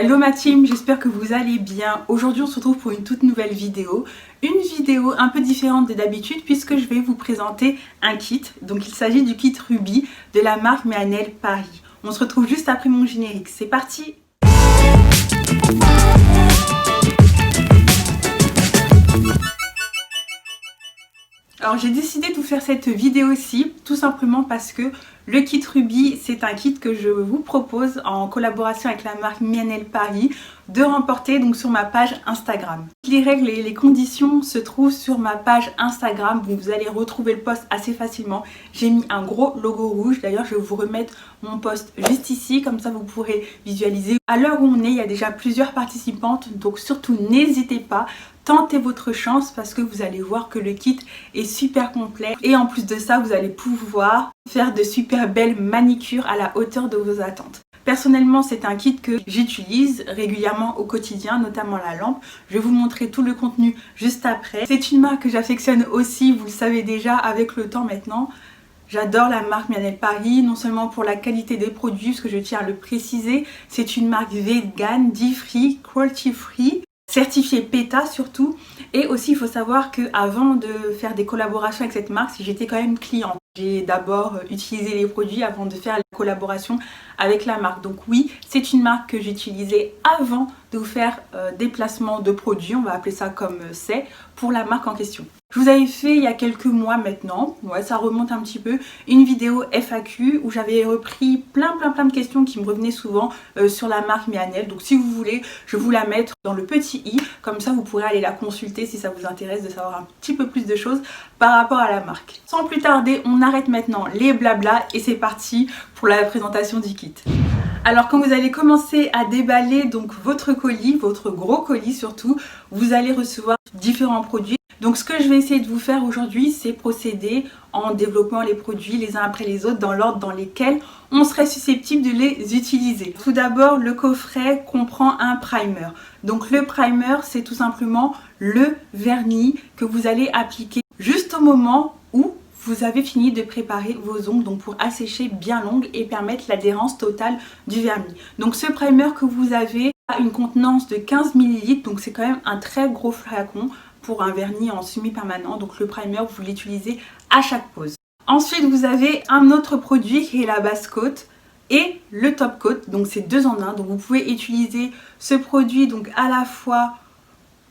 Hello ma team, j'espère que vous allez bien. Aujourd'hui on se retrouve pour une toute nouvelle vidéo. Une vidéo un peu différente de d'habitude puisque je vais vous présenter un kit. Donc il s'agit du kit Ruby de la marque Mehanel Paris. On se retrouve juste après mon générique, c'est parti! Alors j'ai décidé de vous faire cette vidéo-ci tout simplement parce que le kit Ruby, c'est un kit que je vous propose en collaboration avec la marque Mehanel Paris de remporter donc sur ma page Instagram. Les règles et les conditions se trouvent sur ma page Instagram, donc vous allez retrouver le post assez facilement. J'ai mis un gros logo rouge, d'ailleurs je vais vous remettre mon post juste ici, comme ça vous pourrez visualiser. À l'heure où on est, il y a déjà plusieurs participantes, donc surtout n'hésitez pas. Tentez votre chance parce que vous allez voir que le kit est super complet et en plus de ça vous allez pouvoir faire de super belles manicures à la hauteur de vos attentes. Personnellement c'est un kit que j'utilise régulièrement au quotidien, notamment la lampe. Je vais vous montrer tout le contenu juste après. C'est une marque que j'affectionne aussi, vous le savez déjà avec le temps maintenant. J'adore la marque Mehanel Paris, non seulement pour la qualité des produits, parce que je tiens à le préciser, c'est une marque vegan, DIY-free, cruelty-free. Certifié PETA surtout, et aussi il faut savoir que avant de faire des collaborations avec cette marque, j'étais quand même cliente. J'ai d'abord utilisé les produits avant de faire la collaboration avec la marque. Donc oui, c'est une marque que j'utilisais avant de vous faire des placements de produits, on va appeler ça comme c'est, pour la marque en question. Je vous avais fait il y a quelques mois maintenant, ouais, ça remonte un petit peu, une vidéo FAQ où j'avais repris plein de questions qui me revenaient souvent sur la marque Mehanel. Donc si vous voulez, je vais vous la mettre dans le petit i, comme ça vous pourrez aller la consulter si ça vous intéresse de savoir un petit peu plus de choses par rapport à la marque. Sans plus tarder, on arrête maintenant les blablas et c'est parti pour la présentation du kit. Alors quand vous allez commencer à déballer donc votre colis, votre gros colis surtout, vous allez recevoir différents produits. Donc ce que je vais essayer de vous faire aujourd'hui, c'est procéder en développant les produits les uns après les autres dans l'ordre dans lesquels on serait susceptible de les utiliser. Tout d'abord, le coffret comprend un primer. Donc le primer, c'est tout simplement le vernis que vous allez appliquer juste au moment où vous avez fini de préparer vos ongles, donc pour assécher bien l'ongle et permettre l'adhérence totale du vernis. Donc ce primer que vous avez a une contenance de 15 ml, donc c'est quand même un très gros flacon pour un vernis en semi-permanent. Donc le primer, vous l'utilisez à chaque pause. Ensuite, vous avez un autre produit qui est la base coat et le top coat, donc c'est deux en un. Donc vous pouvez utiliser ce produit donc à la fois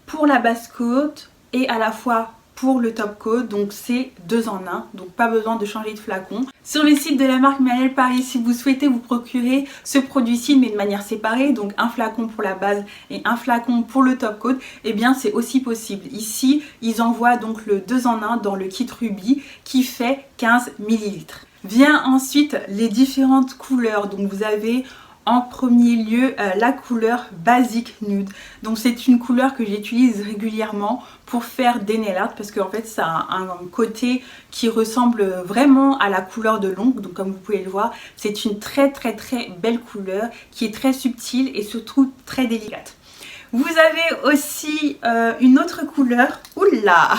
pour la base coat et à la fois pour le top coat, donc c'est deux en un, donc pas besoin de changer de flacon. Sur le site de la marque Mehanel Paris, si vous souhaitez vous procurer ce produit-ci mais de manière séparée, donc un flacon pour la base et un flacon pour le top coat, et bien c'est aussi possible. Ici, ils envoient donc le 2 en 1 dans le kit Ruby qui fait 15 ml. Vient ensuite les différentes couleurs, donc vous avez en premier lieu la couleur Basic Nude. Donc c'est une couleur que j'utilise régulièrement pour faire des nail art parce qu'en fait ça a un côté qui ressemble vraiment à la couleur de l'ongle. Donc comme vous pouvez le voir, c'est une très belle couleur qui est très subtile et surtout très délicate. Vous avez aussi une autre couleur. Oula!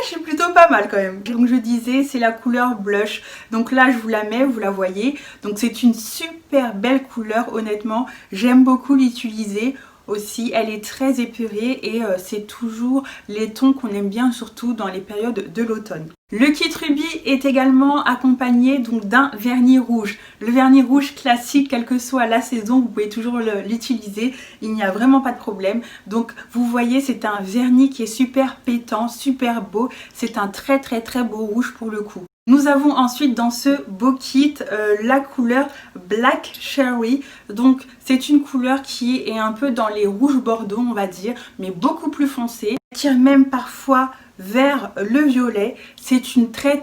Je suis plutôt pas mal quand même. Donc je disais, c'est la couleur blush. Donc là je vous la mets, vous la voyez. Donc c'est une super belle couleur, honnêtement. J'aime beaucoup l'utiliser aussi. Elle est très épurée et c'est toujours les tons qu'on aime bien, surtout dans les périodes de l'automne. Le kit Ruby est également accompagné donc d'un vernis rouge. Le vernis rouge classique, quelle que soit la saison, vous pouvez toujours l'utiliser. Il n'y a vraiment pas de problème. Donc vous voyez, c'est un vernis qui est super pétant, super beau. C'est un très beau rouge pour le coup. Nous avons ensuite dans ce beau kit la couleur Black Cherry. Donc c'est une couleur qui est un peu dans les rouges bordeaux on va dire, mais beaucoup plus foncée. Elle tire même parfois vers le violet. C'est une très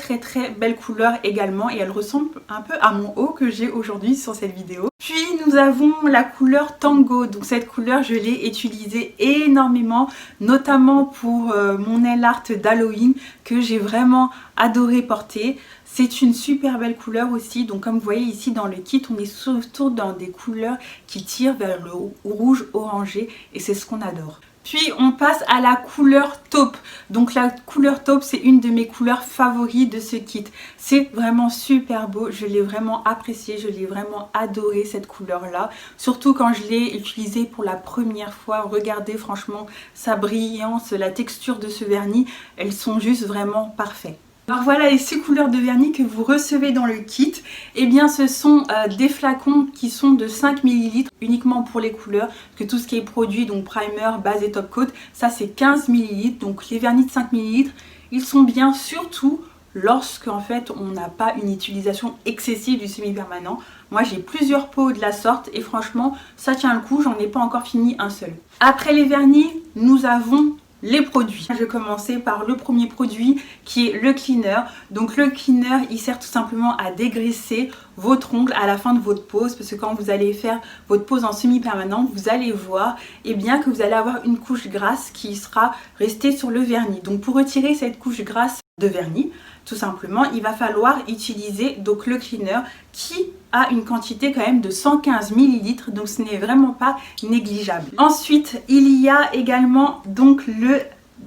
belle couleur également et elle ressemble un peu à mon haut que j'ai aujourd'hui sur cette vidéo. Puis nous avons la couleur Tango. Donc cette couleur je l'ai utilisée énormément, notamment pour mon nail art d'Halloween que j'ai vraiment adoré porter. C'est une super belle couleur aussi, donc comme vous voyez ici dans le kit, on est surtout dans des couleurs qui tirent vers le rouge orangé et c'est ce qu'on adore. Puis on passe à la couleur taupe. Donc la couleur taupe, c'est une de mes couleurs favorites de ce kit. C'est vraiment super beau, je l'ai vraiment apprécié, je l'ai vraiment adoré cette couleur là. Surtout quand je l'ai utilisée pour la première fois. Regardez franchement sa brillance, la texture de ce vernis, elles sont juste vraiment parfaites. Alors voilà les 6 couleurs de vernis que vous recevez dans le kit. Eh bien ce sont des flacons qui sont de 5 ml uniquement pour les couleurs. Que tout ce qui est produit, donc primer, base et top coat, ça c'est 15 ml. Donc les vernis de 5 ml, ils sont bien surtout lorsque en fait on n'a pas une utilisation excessive du semi-permanent. Moi j'ai plusieurs pots de la sorte et franchement ça tient le coup, j'en ai pas encore fini un seul. Après les vernis, nous avons les produits. Je vais commencer par le premier produit qui est le cleaner. Donc le cleaner, il sert tout simplement à dégraisser votre ongle à la fin de votre pose, parce que quand vous allez faire votre pose en semi-permanent, vous allez voir que vous allez avoir une couche grasse qui sera restée sur le vernis. Donc pour retirer cette couche grasse de vernis, tout simplement, il va falloir utiliser donc le cleaner qui a une quantité quand même de 115 ml, donc ce n'est vraiment pas négligeable. Ensuite, il y a également donc le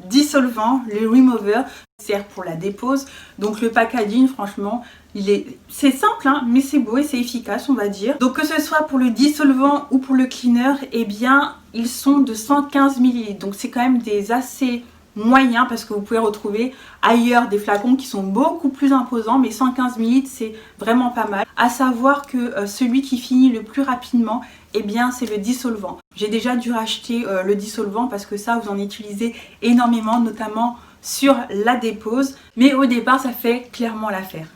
dissolvant, le remover, sert pour la dépose. Donc le packaging, franchement, c'est simple hein, mais c'est beau et c'est efficace, on va dire. Donc que ce soit pour le dissolvant ou pour le cleaner, eh bien ils sont de 115 ml, donc c'est quand même des assez moyen parce que vous pouvez retrouver ailleurs des flacons qui sont beaucoup plus imposants, mais 115 ml c'est vraiment pas mal. À savoir que celui qui finit le plus rapidement, eh bien c'est le dissolvant. J'ai déjà dû racheter le dissolvant parce que ça vous en utilisez énormément, notamment sur la dépose, mais au départ ça fait clairement l'affaire.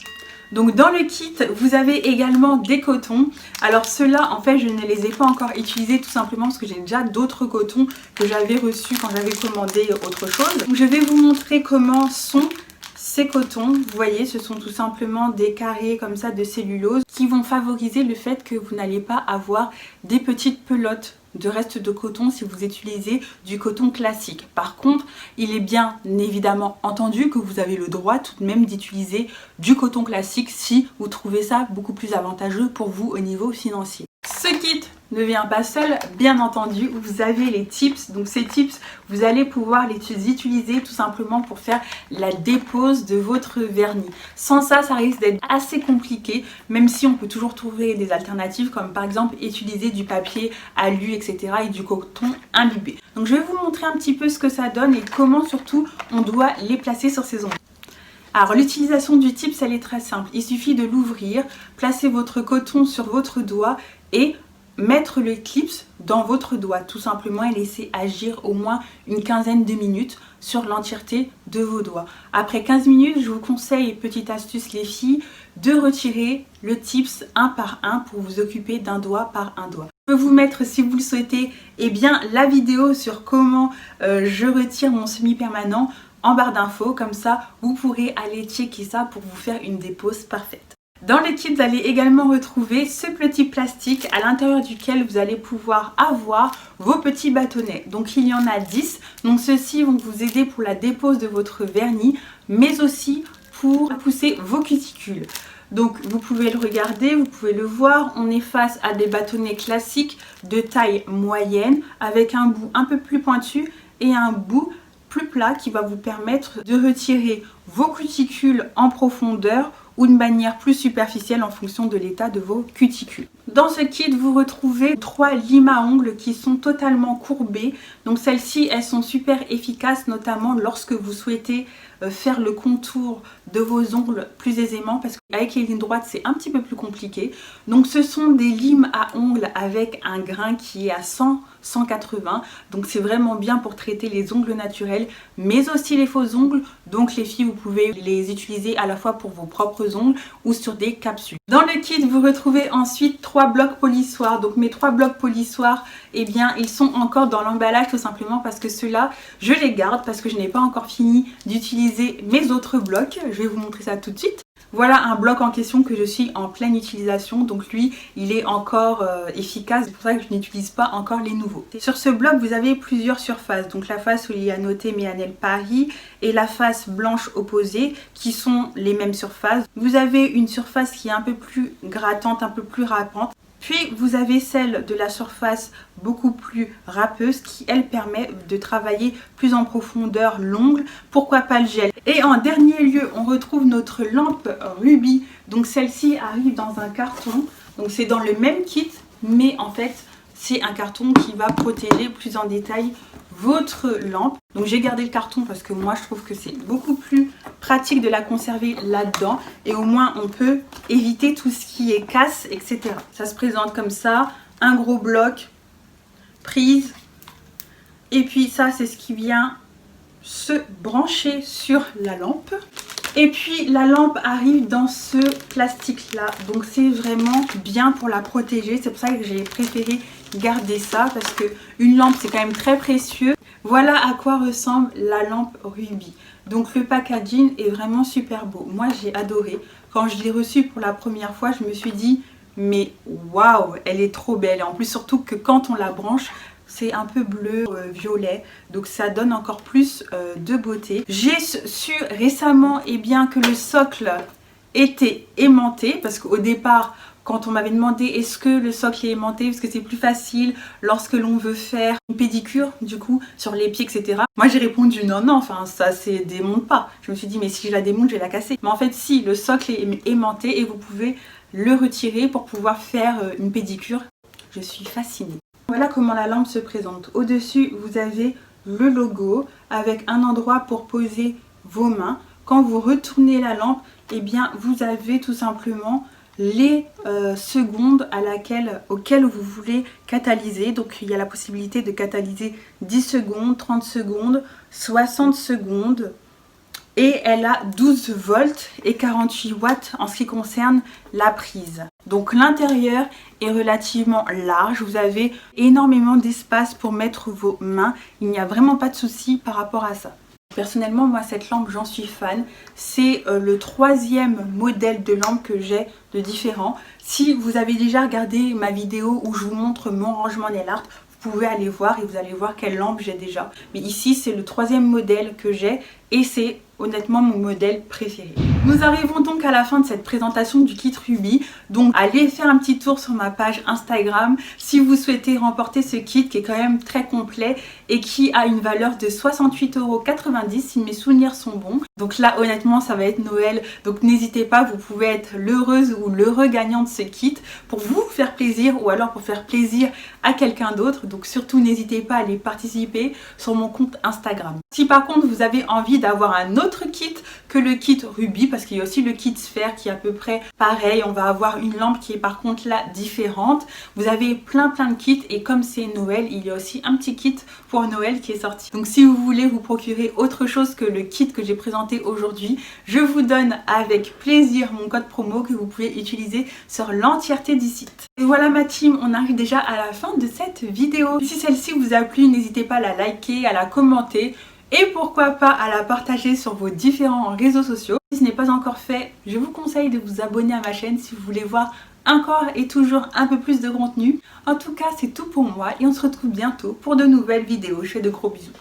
Donc dans le kit, vous avez également des cotons. Alors ceux-là, en fait, je ne les ai pas encore utilisés tout simplement parce que j'ai déjà d'autres cotons que j'avais reçus quand j'avais commandé autre chose. Donc je vais vous montrer comment sont ces cotons. Vous voyez, ce sont tout simplement des carrés comme ça de cellulose qui vont favoriser le fait que vous n'allez pas avoir des petites pelotes de reste de coton si vous utilisez du coton classique. Par contre, il est bien évidemment entendu que vous avez le droit tout de même d'utiliser du coton classique si vous trouvez ça beaucoup plus avantageux pour vous au niveau financier. Ce kit ne vient pas seul, bien entendu, vous avez les tips. Donc ces tips, vous allez pouvoir les utiliser tout simplement pour faire la dépose de votre vernis. Sans ça, ça risque d'être assez compliqué, même si on peut toujours trouver des alternatives comme par exemple utiliser du papier alu, etc. et du coton imbibé. Donc je vais vous montrer un petit peu ce que ça donne et comment surtout on doit les placer sur ces ongles. Alors l'utilisation du tips, elle est très simple. Il suffit de l'ouvrir, placer votre coton sur votre doigt et mettre le clips dans votre doigt tout simplement et laisser agir au moins une quinzaine de minutes sur l'entièreté de vos doigts. Après 15 minutes, je vous conseille, petite astuce les filles, de retirer le tips un par un pour vous occuper d'un doigt par un doigt. Je peux vous mettre, si vous le souhaitez, la vidéo sur comment je retire mon semi-permanent en barre d'infos, comme ça vous pourrez aller checker ça pour vous faire une dépose parfaite. Dans le kit, vous allez également retrouver ce petit plastique à l'intérieur duquel vous allez pouvoir avoir vos petits bâtonnets. Donc il y en a 10, donc ceux-ci vont vous aider pour la dépose de votre vernis, mais aussi pour pousser vos cuticules. Donc vous pouvez le regarder, vous pouvez le voir, on est face à des bâtonnets classiques de taille moyenne avec un bout un peu plus pointu et un bout plus plat qui va vous permettre de retirer vos cuticules en profondeur ou de manière plus superficielle en fonction de l'état de vos cuticules. Dans ce kit, vous retrouvez 3 limes à ongles qui sont totalement courbées. Donc celles-ci, elles sont super efficaces, notamment lorsque vous souhaitez faire le contour de vos ongles plus aisément, parce qu'avec les lignes droites, c'est un petit peu plus compliqué. Donc ce sont des limes à ongles avec un grain qui est à 100-180. Donc c'est vraiment bien pour traiter les ongles naturels, mais aussi les faux ongles. Donc les filles, vous pouvez les utiliser à la fois pour vos propres ongles ou sur des capsules. Dans le kit, vous retrouvez ensuite 3 blocs polissoirs. Donc mes 3 blocs polissoirs, eh bien ils sont encore dans l'emballage tout simplement parce que ceux-là, je les garde parce que je n'ai pas encore fini d'utiliser mes autres blocs. Je vais vous montrer ça tout de suite. Voilà un bloc en question que je suis en pleine utilisation, donc lui il est encore efficace, c'est pour ça que je n'utilise pas encore les nouveaux. Sur ce bloc vous avez plusieurs surfaces, donc la face où il y a noté Mianel Paris et la face blanche opposée qui sont les mêmes surfaces. Vous avez une surface qui est un peu plus grattante, un peu plus râpante. Puis vous avez celle de la surface beaucoup plus râpeuse qui elle permet de travailler plus en profondeur l'ongle, pourquoi pas le gel. Et en dernier lieu on retrouve notre lampe Ruby, donc celle-ci arrive dans un carton, donc c'est dans le même kit mais en fait c'est un carton qui va protéger plus en détail votre lampe. Donc j'ai gardé le carton parce que moi je trouve que c'est beaucoup plus pratique de la conserver là-dedans et au moins on peut éviter tout ce qui est casse, etc. Ça se présente comme ça, un gros bloc, prise, et puis ça c'est ce qui vient se brancher sur la lampe. Et puis la lampe arrive dans ce plastique là, donc c'est vraiment bien pour la protéger, c'est pour ça que j'ai préféré garder ça parce que une lampe c'est quand même très précieux. Voilà à quoi ressemble la lampe Ruby. Donc le packaging est vraiment super beau, moi j'ai adoré. Quand je l'ai reçue pour la première fois je me suis dit mais waouh, elle est trop belle, et en plus surtout que quand on la branche c'est un peu bleu, violet, donc ça donne encore plus de beauté. J'ai su récemment que le socle était aimanté, parce qu'au départ, quand on m'avait demandé est-ce que le socle est aimanté, parce que c'est plus facile lorsque l'on veut faire une pédicure, du coup, sur les pieds, etc. Moi j'ai répondu non, enfin ça se démonte pas. Je me suis dit mais si je la démonte, je vais la casser. Mais en fait si, le socle est aimanté et vous pouvez le retirer pour pouvoir faire une pédicure. Je suis fascinée. Voilà comment la lampe se présente. Au-dessus, vous avez le logo avec un endroit pour poser vos mains. Quand vous retournez la lampe, vous avez tout simplement les secondes auxquelles vous voulez catalyser. Donc il y a la possibilité de catalyser 10 secondes, 30 secondes, 60 secondes. Et elle a 12 volts et 48 watts en ce qui concerne la prise. Donc l'intérieur est relativement large, vous avez énormément d'espace pour mettre vos mains. Il n'y a vraiment pas de souci par rapport à ça. Personnellement, moi cette lampe j'en suis fan. C'est le 3e modèle de lampe que j'ai de différent. Si vous avez déjà regardé ma vidéo où je vous montre mon rangement nail art, vous pouvez aller voir et vous allez voir quelle lampe j'ai déjà. Mais ici c'est le 3e modèle que j'ai et c'est honnêtement mon modèle préféré. Nous arrivons donc à la fin de cette présentation du kit Ruby. Donc allez faire un petit tour sur ma page Instagram si vous souhaitez remporter ce kit qui est quand même très complet et qui a une valeur de 68,90 € si mes souvenirs sont bons. Donc là honnêtement ça va être Noël, donc n'hésitez pas, vous pouvez être l'heureuse ou l'heureux gagnant de ce kit pour vous faire plaisir ou alors pour faire plaisir à quelqu'un d'autre. Donc surtout n'hésitez pas à aller participer sur mon compte Instagram. Si par contre vous avez envie d'avoir un autre kit que le kit Ruby, parce qu'il y a aussi le kit sphère qui est à peu près pareil, on va avoir une lampe qui est par contre là différente. Vous avez plein de kits et comme c'est Noël, il y a aussi un petit kit pour Noël qui est sorti. Donc si vous voulez vous procurer autre chose que le kit que j'ai présenté aujourd'hui, je vous donne avec plaisir mon code promo que vous pouvez utiliser sur l'entièreté du site. Et voilà ma team, on arrive déjà à la fin de cette vidéo. Si celle-ci vous a plu, n'hésitez pas à la liker, à la commenter et pourquoi pas à la partager sur vos différents réseaux sociaux. Si ce n'est pas encore fait, je vous conseille de vous abonner à ma chaîne si vous voulez voir encore et toujours un peu plus de contenu. En tout cas, c'est tout pour moi et on se retrouve bientôt pour de nouvelles vidéos. Je fais de gros bisous.